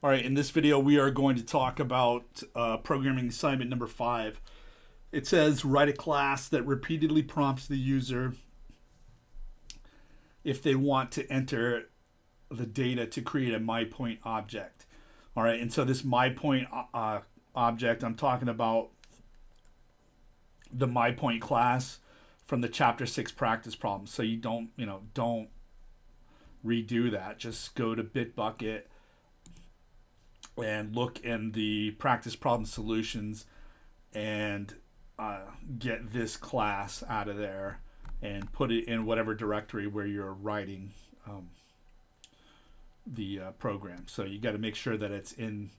All right, in this video, we are going to talk about programming assignment number 5. It says write a class that repeatedly prompts the user if they want to enter the data to create a MyPoint object. All right, and so this MyPoint object, I'm talking about the MyPoint class from the Chapter 6 practice problem. So you don't redo that. Just go to Bitbucket and look in the practice problem solutions and get this class out of there and put it in whatever directory where you're writing the program. So you got to make sure that it's in,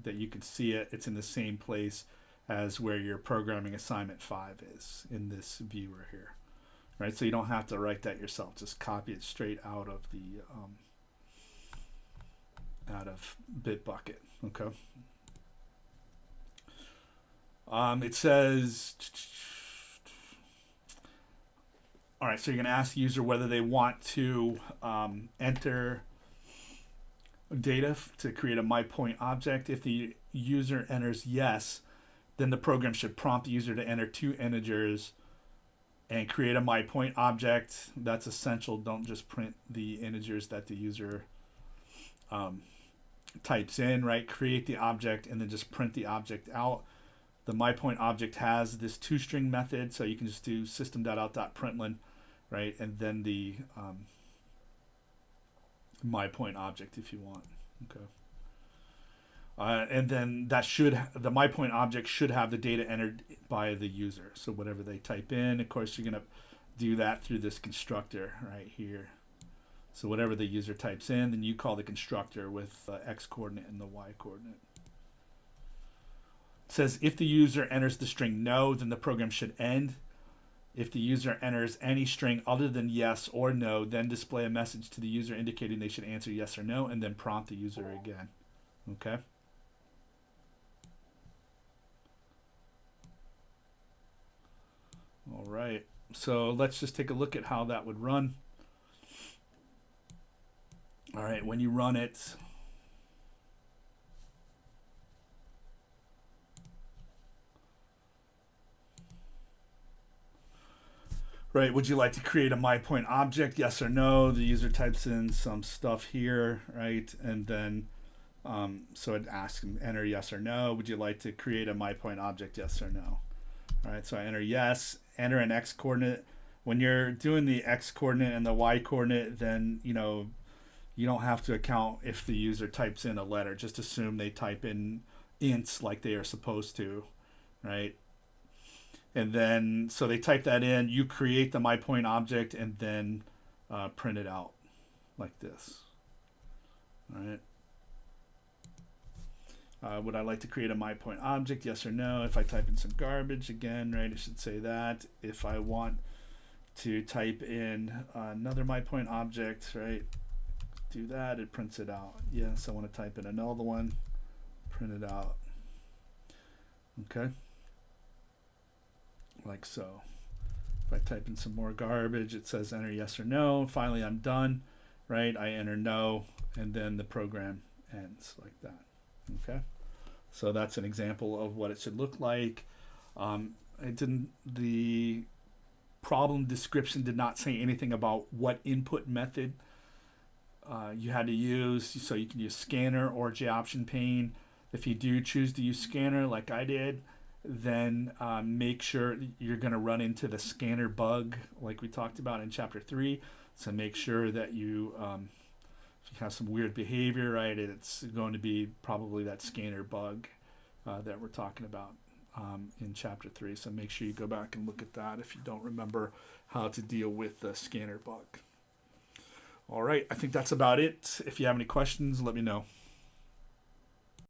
that you can see it. It's in the same place as where your programming assignment 5 is in this viewer here, right? So you don't have to write that yourself. Just copy it straight out of the out of Bitbucket. Okay. It says, all right, so you're going to ask the user whether they want to enter data to create a MyPoint object. If the user enters yes, then the program should prompt the user to enter 2 integers and create a MyPoint object. That's essential. Don't just print the integers that the user types in, right? Create the object and then just print the object out. The MyPoint object has this toString method, so you can just do system.out.println, right? And then the MyPoint object if you want. Okay. And then the MyPoint object should have the data entered by the user. So whatever they type in, of course, you're going to do that through this constructor right here. So whatever the user types in, then you call the constructor with the x coordinate and the y coordinate. It says if the user enters the string no, then the program should end. If the user enters any string other than yes or no, then display a message to the user indicating they should answer yes or no, and then prompt the user again. Okay. All right. So let's just take a look at how that would run. All right, when you run it, right, would you like to create a MyPoint object? Yes or no? The user types in some stuff here, right? And then, so it asks them, enter yes or no. Would you like to create a MyPoint object? Yes or no? All right, so I enter yes, enter an x coordinate. When you're doing the x coordinate and the y coordinate, then, you don't have to account if the user types in a letter. Just assume they type in ints like they are supposed to, right? And then, so they type that in, you create the MyPoint object and then print it out like this, all right? Would I like to create a MyPoint object? Yes or no? If I type in some garbage, again, right, it should say that. If I want to type in another MyPoint object, right, do that, it prints it out. Yes, I want to type in another one, print it out. Okay, like so. If I type in some more garbage, it says enter yes or no. Finally, I'm done, right? I enter no, and then the program ends like that. Okay, so that's an example of what it should look like. The problem description did not say anything about what input method you had to use, so you can use scanner or JOption pane. If you do choose to use scanner like I did, then make sure you're going to run into the scanner bug like we talked about in chapter 3. So make sure that if you have some weird behavior, right, it's going to be probably that scanner bug that we're talking about in chapter 3. So make sure you go back and look at that if you don't remember how to deal with the scanner bug. All right, I think that's about it. If you have any questions, let me know.